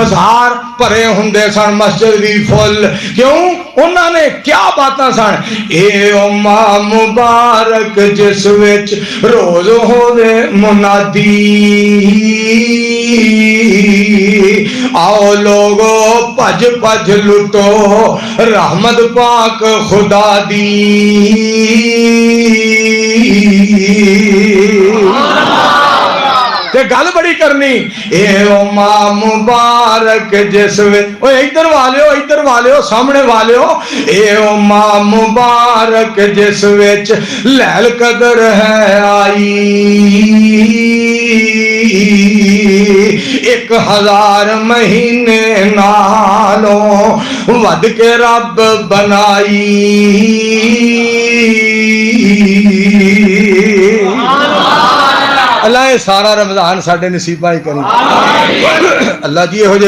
बाजार भरे हुंदे सन, मस्जिद भी फुल। क्यों? उन्होंने क्या बातां सन। ए उम्मा मुबारक जिस विच रोज होवे मुनादी, आओ लोगो भज भज लुटो रहमत पाक खुदा दी। ते गल बड़ी करनी। ए उम्मा मुबारक जिस वे इधर वाले इधर वाले सामने वाले, ए उम्मा मुबारक जिस विच लैल कदर है आई, 1000 महीने नालों वध के रब बनाई। अल्लाह सारा रमजान साडे नसीबां ही करी। अल्लाह जी